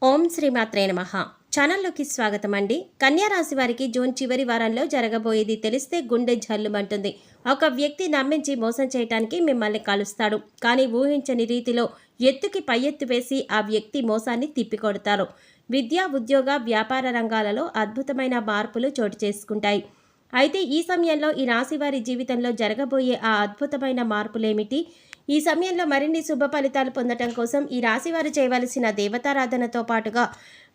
ఓం శ్రీమాత్రే నమః. ఛానల్లోకి స్వాగతం అండి. కన్యా రాశి వారికి జూన్ చివరి వారంలో జరగబోయేది తెలిస్తే గుండె జల్లుమంటుంది. ఒక వ్యక్తి నమ్మించి మోసం చేయడానికి మిమ్మల్ని కలుస్తాడు. కానీ ఊహించని రీతిలో ఎత్తుకి పై ఎత్తు వేసి ఆ వ్యక్తి మోసాన్ని తిప్పికొడతారు. విద్య, ఉద్యోగ, వ్యాపార రంగాలలో అద్భుతమైన మార్పులు చోటు చేసుకుంటాయి. అయితే ఈ సమయంలో ఈ రాశి వారి జీవితంలో జరగబోయే ఆ అద్భుతమైన మార్పులేమిటి? ఈ సమయంలో మరిన్ని శుభ ఫలితాలు పొందటం కోసం ఈ రాశివారు చేయవలసిన దేవతారాధనతో పాటుగా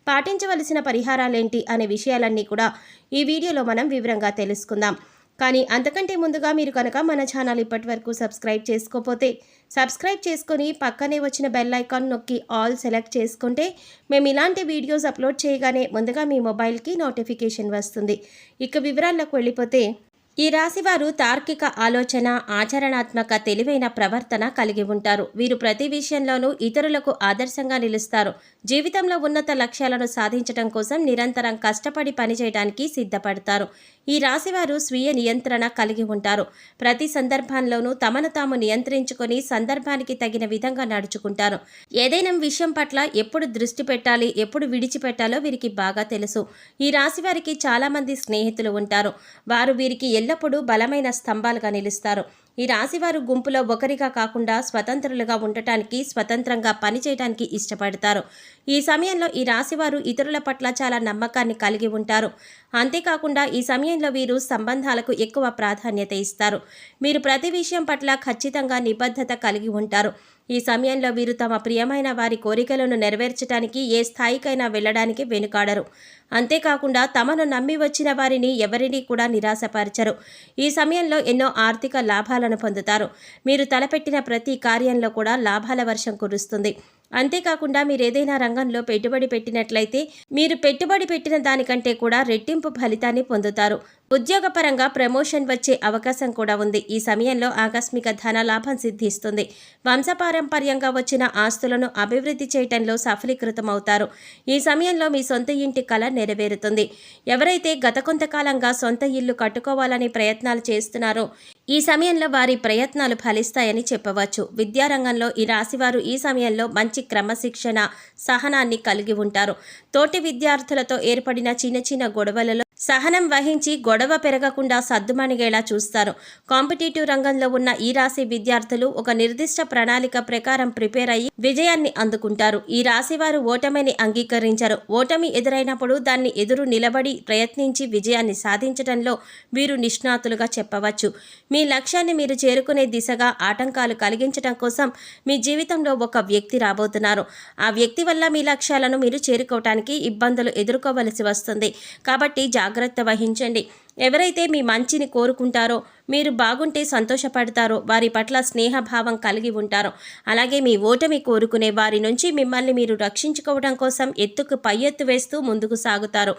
పాటించవలసిన పరిహారాలేంటి అనే విషయాలన్నీ కూడా ఈ వీడియోలో మనం వివరంగా తెలుసుకుందాం. కానీ అంతకంటే ముందుగా మీరు కనుక మన ఛానల్ ఇప్పటి వరకు సబ్స్క్రైబ్ చేసుకోకపోతే సబ్స్క్రైబ్ చేసుకొని పక్కనే వచ్చిన బెల్ ఐకాన్ నొక్కి ఆల్ సెలెక్ట్ చేసుకుంటే మేము ఇలాంటి వీడియోస్ అప్లోడ్ చేయగానే ముందుగా మీ మొబైల్కి నోటిఫికేషన్ వస్తుంది. ఇక వివరాల్లోకి వెళ్ళిపోతే ఈ రాశివారు తార్కిక ఆలోచన, ఆచరణాత్మక తెలివైన ప్రవర్తన కలిగి ఉంటారు. వీరు ప్రతి విషయంలోనూ ఇతరులకు ఆదర్శంగా నిలుస్తారు. జీవితంలో ఉన్నత లక్ష్యాలను సాధించడం కోసం నిరంతరం కష్టపడి పనిచేయడానికి సిద్ధపడతారు. ఈ రాశివారు స్వీయ నియంత్రణ కలిగి ఉంటారు. ప్రతి సందర్భంలోనూ తమను తాము నియంత్రించుకొని సందర్భానికి తగిన విధంగా నడుచుకుంటారు. ఏదైనా విషయం పట్ల ఎప్పుడు దృష్టి పెట్టాలి, ఎప్పుడు విడిచిపెట్టాలో వీరికి బాగా తెలుసు. ఈ రాశివారికి చాలామంది స్నేహితులు ఉంటారు. వారు వీరికి ఎల్లప్పుడూ బలమైన స్తంభాలుగా నిలుస్తారు. ఈ రాశివారు గుంపులో ఒకరిగా కాకుండా స్వతంత్రులుగా ఉండటానికి, స్వతంత్రంగా పనిచేయడానికి ఇష్టపడతారు. ఈ సమయంలో ఈ రాశివారు ఇతరుల పట్ల చాలా నమ్మకాన్ని కలిగి ఉంటారు. అంతేకాకుండా ఈ సమయంలో వీరు సంబంధాలకు ఎక్కువ ప్రాధాన్యత ఇస్తారు. మీరు ప్రతి విషయం పట్ల ఖచ్చితంగా నిబద్ధత కలిగి ఉంటారు. ఈ సమయంలో వీరు తమ ప్రియమైన వారి కోరికలను నెరవేర్చడానికి ఏ స్థాయికైనా వెళ్ళడానికి వెనుకాడరు. అంతేకాకుండా తమను నమ్మి వచ్చిన వారిని ఎవరినీ కూడా నిరాశపరచరు. ఈ సమయంలో ఎన్నో ఆర్థిక లాభాలను పొందుతారు. మీరు తలపెట్టిన ప్రతి కార్యంలో కూడా లాభాల వర్షం కురుస్తుంది. అంతేకాకుండా మీరు ఏదైనా రంగంలో పెట్టుబడి పెట్టినట్లయితే మీరు పెట్టుబడి పెట్టిన దానికంటే కూడా రెట్టింపు ఫలితాన్ని పొందుతారు. ఉద్యోగపరంగా ప్రమోషన్ వచ్చే అవకాశం కూడా ఉంది. ఈ సమయంలో ఆకస్మిక ధన లాభం సిద్ధిస్తుంది. వంశపారంపర్యంగా వచ్చిన ఆస్తులను అభివృద్ధి చేయటంలో సఫలీకృతమవుతారు. ఈ సమయంలో మీ సొంత ఇంటి కల నెరవేరుతుంది. ఎవరైతే గత కొంతకాలంగా సొంత ఇల్లు కట్టుకోవాలని ప్రయత్నాలు చేస్తున్నారో ఈ సమయంలో వారి ప్రయత్నాలు ఫలిస్తాయని చెప్పవచ్చు. విద్యారంగంలో ఈ రాశివారు ఈ సమయంలో మంచి క్రమశిక్షణ, సహనాన్ని కలిగి ఉంటారు. తోటి విద్యార్థులతో ఏర్పడిన చిన్న చిన్న గొడవలలో సహనం వహించి గొడవ పెరగకుండా సద్దుమణిగేలా చూస్తారు. కాంపిటేటివ్ రంగంలో ఉన్న ఈ రాశి విద్యార్థులు ఒక నిర్దిష్ట ప్రణాళిక ప్రకారం ప్రిపేర్ అయ్యి విజయాన్ని అందుకుంటారు. ఈ రాశివారు ఓటమిని అంగీకరించరు. ఓటమి ఎదురైనప్పుడు దాన్ని ఎదురు నిలబడి ప్రయత్నించి విజయాన్ని సాధించడంలో వీరు నిష్ణాతులుగా చెప్పవచ్చు. మీ లక్ష్యాన్ని మీరు చేరుకునే దిశగా ఆటంకాలు కలిగించడం కోసం మీ జీవితంలో ఒక వ్యక్తి రాబోతున్నారు. ఆ వ్యక్తి వల్ల మీ లక్ష్యాలను మీరు చేరుకోవటానికి ఇబ్బందులు ఎదుర్కోవలసి వస్తుంది. కాబట్టి జాగ్రత్త వహించండి. ఎవరైతే మీ మంచిని కోరుకుంటారో, మీరు బాగుంటే సంతోషపడతారో వారి పట్ల స్నేహభావం కలిగి ఉంటారో, అలాగే మీ ఓటమి కోరుకునే వారి నుంచి మిమ్మల్ని మీరు రక్షించుకోవడం కోసం ఎత్తుకు పై ఎత్తు వేస్తూ ముందుకు సాగుతారు.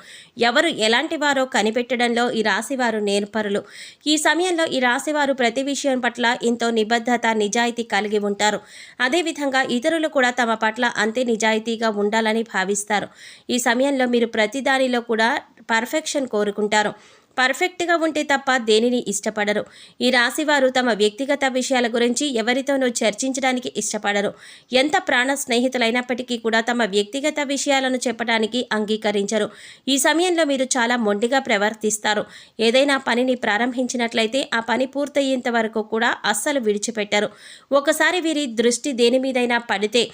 ఎవరు ఎలాంటి వారో కనిపెట్టడంలో ఈ రాశివారు నేర్పరులు. ఈ సమయంలో ఈ రాశివారు ప్రతి విషయం పట్ల ఎంతో నిబద్ధత, నిజాయితీ కలిగి ఉంటారు. అదేవిధంగా ఇతరులు కూడా తమ పట్ల అంతే నిజాయితీగా ఉండాలని భావిస్తారు. ఈ సమయంలో మీరు ప్రతి దానిలో కూడా పర్ఫెక్షన్ కోరుకుంటారు. పర్ఫెక్ట్గా ఉంటే తప్ప దేనిని ఇష్టపడరు. ఈ రాశివారు తమ వ్యక్తిగత విషయాల గురించి ఎవరితోనూ చర్చించడానికి ఇష్టపడరు. ఎంత ప్రాణ స్నేహితులైనప్పటికీ కూడా తమ వ్యక్తిగత విషయాలను చెప్పడానికి అంగీకరించరు. ఈ సమయంలో మీరు చాలా మొండిగా ప్రవర్తిస్తారు. ఏదైనా పనిని ప్రారంభించినట్లయితే ఆ పని పూర్తయ్యేంత వరకు కూడా అస్సలు విడిచిపెట్టరు. ఒకసారి వీరి దృష్టి దేని మీదైనా పడితే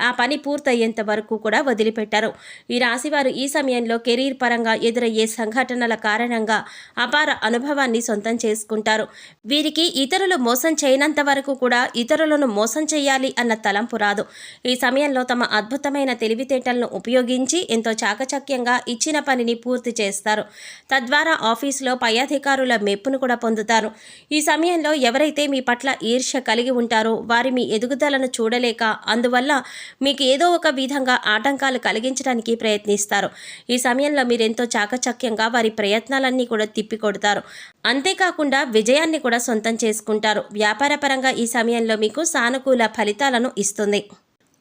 ఆ పని పూర్తయ్యేంత వరకు కూడా వదిలిపెట్టారు. ఈ రాశివారు ఈ సమయంలో కెరీర్ పరంగా ఎదురయ్యే సంఘటనల కారణంగా అపార అనుభవాన్ని సొంతం చేసుకుంటారు. వీరికి ఇతరులు మోసం చేయనంత వరకు కూడా ఇతరులను మోసం చేయాలి అన్న తలంపు రాదు. ఈ సమయంలో తమ అద్భుతమైన తెలివితేటలను ఉపయోగించి ఎంతో చాకచక్యంగా ఇచ్చిన పనిని పూర్తి చేస్తారు. తద్వారా ఆఫీసులో పై అధికారుల మెప్పును కూడా పొందుతారు. ఈ సమయంలో ఎవరైతే మీ పట్ల ఈర్ష్య కలిగి ఉంటారో వారి మీ ఎదుగుదలను చూడలేక అందువల్ల మీకు ఏదో ఒక విధంగా ఆటంకాలు కలిగించడానికి ప్రయత్నిస్తారు. ఈ సమయంలో మీరెంతో చాకచక్యంగా వారి ప్రయత్నాలన్నీ కూడా తిప్పికొడతారు. అంతేకాకుండా విజయాన్ని కూడా సొంతం చేసుకుంటారు. వ్యాపారపరంగా ఈ సమయంలో మీకు సానుకూల ఫలితాలను ఇస్తుంది.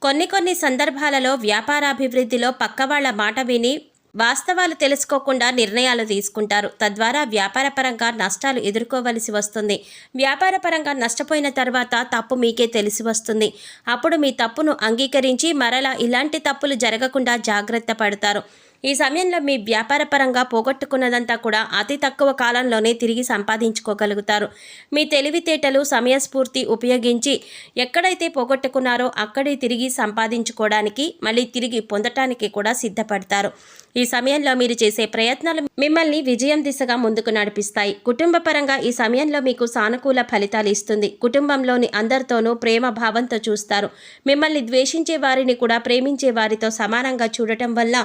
కొన్ని సందర్భాలలో వ్యాపారాభివృద్ధిలో పక్కవాళ్ల మాట విని వాస్తవాలు తెలుసుకోకుండా నిర్ణయాలు తీసుకుంటారు. తద్వారా వ్యాపారపరంగా నష్టాలు ఎదుర్కోవలసి వస్తుంది. వ్యాపారపరంగా నష్టపోయిన తర్వాత తప్పు మీకే తెలిసి వస్తుంది. అప్పుడు మీ తప్పును అంగీకరించి మరలా ఇలాంటి తప్పులు జరగకుండా జాగ్రత్త పడతారు. ఈ సమయంలో మీ వ్యాపారపరంగా పోగొట్టుకున్నదంతా కూడా అతి తక్కువ కాలంలోనే తిరిగి సంపాదించుకోగలుగుతారు. మీ తెలివితేటలు, సమయస్ఫూర్తి ఉపయోగించి ఎక్కడైతే పోగొట్టుకున్నారో అక్కడే తిరిగి సంపాదించుకోవడానికి, మళ్ళీ తిరిగి పొందటానికి కూడా సిద్ధపడతారు. ఈ సమయంలో మీరు చేసే ప్రయత్నాలు మిమ్మల్ని విజయం దిశగా ముందుకు నడిపిస్తాయి. కుటుంబ పరంగా ఈ సమయంలో మీకు సానుకూల ఫలితాలు ఇస్తుంది. కుటుంబంలోని అందరితోనూ ప్రేమ భావంతో చూస్తారు. మిమ్మల్ని ద్వేషించే వారిని కూడా ప్రేమించే వారితో సమానంగా చూడటం వల్ల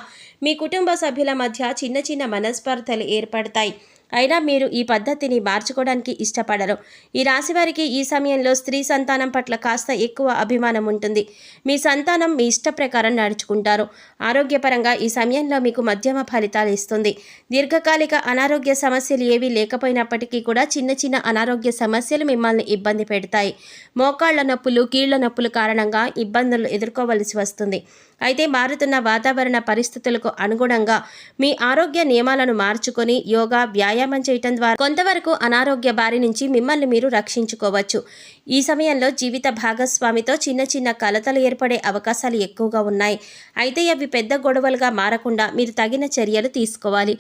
మీ కుటుంబ సభ్యుల మధ్య చిన్న చిన్న మనస్పర్ధలు ఏర్పడతాయి. అయినా మీరు ఈ పద్ధతిని మార్చుకోవడానికి ఇష్టపడరు. ఈ రాశి వారికి ఈ సమయంలో స్త్రీ సంతానం పట్ల కాస్త ఎక్కువ అభిమానం ఉంటుంది. మీ సంతానం మీ ఇష్ట ప్రకారం నడుచుకుంటారు. ఆరోగ్యపరంగా ఈ సమయంలో మీకు మధ్యమ ఫలితాలు ఇస్తుంది. దీర్ఘకాలిక అనారోగ్య సమస్యలు ఏవీ లేకపోయినప్పటికీ కూడా చిన్న చిన్న అనారోగ్య సమస్యలు మిమ్మల్ని ఇబ్బంది పెడతాయి. మోకాళ్ల నొప్పులు, కీళ్ల నొప్పుల కారణంగా ఇబ్బందులు ఎదుర్కోవలసి వస్తుంది. అయితే మారుతున్న వాతావరణ పరిస్థితులకు అనుగుణంగా మీ ఆరోగ్య నియమాలను మార్చుకొని యోగా, వ్యాయామం చేయటం ద్వారా కొంతవరకు అనారోగ్య బారి నుంచి మిమ్మల్ని మీరు రక్షించుకోవచ్చు. ఈ సమయంలో జీవిత భాగస్వామితో చిన్న చిన్న కలతలు ఏర్పడే అవకాశాలు ఎక్కువగా ఉన్నాయి. అయితే అవి పెద్ద గొడవలుగా మారకుండా మీరు తగిన చర్యలు తీసుకోవాలి.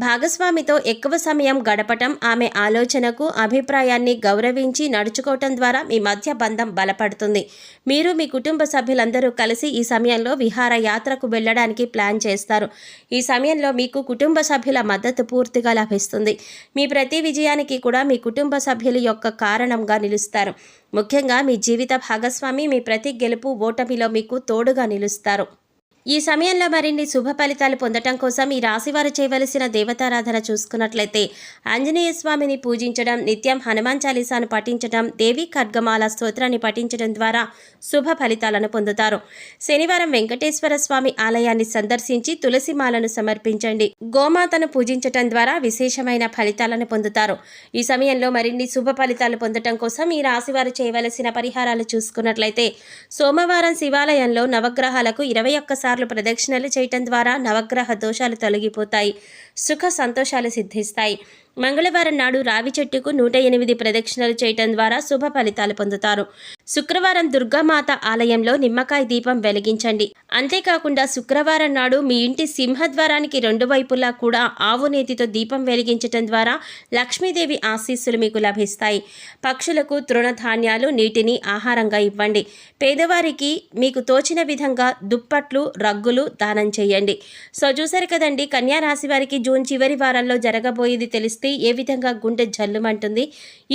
భాగస్వామితో ఎక్కువ సమయం గడపటం, ఆమె ఆలోచనకు, అభిప్రాయాన్ని గౌరవించి నడుచుకోవటం ద్వారా మీ మధ్య బంధం బలపడుతుంది. మీరు మీ కుటుంబ సభ్యులందరూ కలిసి ఈ సమయంలో విహారయాత్రకు వెళ్ళడానికి ప్లాన్ చేస్తారు. ఈ సమయంలో మీకు కుటుంబ సభ్యుల మద్దతు పూర్తిగా లభిస్తుంది. మీ ప్రతి విజయానికి కూడా మీ కుటుంబ సభ్యుల యొక్క కారణంగా నిలుస్తారు. ముఖ్యంగా మీ జీవిత భాగస్వామి మీ ప్రతి గెలుపు, ఓటమిలో మీకు తోడుగా నిలుస్తారు. ఈ సమయంలో మరిన్ని శుభ ఫలితాలు పొందటం కోసం ఈ రాశివారు చేయవలసిన దేవతారాధన చూసుకున్నట్లయితే ఆంజనేయ స్వామిని పూజించడం, నిత్యం హనుమాన్ చాలీసాను పఠించడం, దేవి ఖడ్గమాల స్తోత్రాన్ని పఠించడం ద్వారా శుభ ఫలితాలను పొందుతారు. శనివారం వెంకటేశ్వర స్వామి ఆలయాన్ని సందర్శించి తులసిమాలను సమర్పించండి. గోమాతను పూజించటం ద్వారా విశేషమైన ఫలితాలను పొందుతారు. ఈ సమయంలో మరిన్ని శుభ ఫలితాలు పొందటం కోసం ఈ రాశివారు చేయవలసిన పరిహారాలు చూసుకున్నట్లయితే సోమవారం శివాలయంలో నవగ్రహాలకు 21 సార్లు ప్రదక్షిణలు చేయటం ద్వారా నవగ్రహ దోషాలు తొలగిపోతాయి. సుఖ సంతోషాలు సిద్ధిస్తాయి. మంగళవారం నాడు రావి చెట్టుకు 108 ప్రదక్షిణలు చేయటం ద్వారా శుభ ఫలితాలు పొందుతారు. శుక్రవారం దుర్గామాత ఆలయంలో నిమ్మకాయ దీపం వెలిగించండి. అంతేకాకుండా శుక్రవారం నాడు మీ ఇంటి సింహద్వారానికి 2 వైపులా కూడా ఆవు నేతితో దీపం వెలిగించటం ద్వారా లక్ష్మీదేవి ఆశీస్సులు మీకు లభిస్తాయి. పక్షులకు తృణధాన్యాలు, నీటిని ఆహారంగా ఇవ్వండి. పేదవారికి మీకు తోచిన విధంగా దుప్పట్లు, రగ్గులు దానం చేయండి. సో చూసారు కదండి, కన్యా రాశి వారికి జూన్ చివరి వారాల్లో జరగబోయేది తెలిస్తే ఏ విధంగా గుండె జల్లుమంటుంది.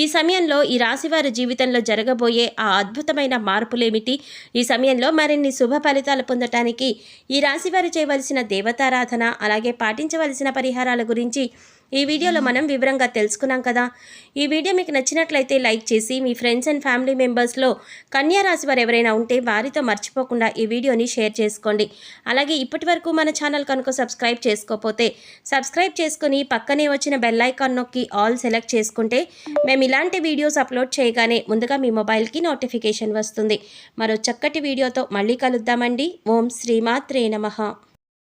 ఈ సమయంలో ఈ రాశివారి జీవితంలో జరగబోయే ఆ అద్భుతమైన మార్పులేమిటి? ఈ సమయంలో మరిన్ని శుభ ఫలితాలు పొందటానికి ఈ రాశివారు చేయవలసిన దేవతారాధన, అలాగే పాటించవలసిన పరిహారాల గురించి ఈ వీడియోలో మనం వివరంగా తెలుసుకున్నాం కదా. ఈ వీడియో మీకు నచ్చినట్లయితే లైక్ చేసి మీ ఫ్రెండ్స్ అండ్ ఫ్యామిలీ మెంబర్స్లో కన్యా రాశి వారు ఎవరైనా ఉంటే వారితో మర్చిపోకుండా ఈ వీడియోని షేర్ చేసుకోండి. అలాగే ఇప్పటి వరకు మన ఛానల్ కనుక సబ్స్క్రైబ్ చేసుకోకపోతే సబ్స్క్రైబ్ చేసుకుని పక్కనే వచ్చిన బెల్ ఐకాన్ నొక్కి ఆల్ సెలెక్ట్ చేసుకుంటే మేము ఇలాంటి వీడియోస్ అప్లోడ్ చేయగానే ముందుగా మీ మొబైల్కి నోటిఫికేషన్ వస్తుంది. మరో చక్కటి వీడియోతో మళ్ళీ కలుద్దామండి. ఓం శ్రీమాత్రే నమః.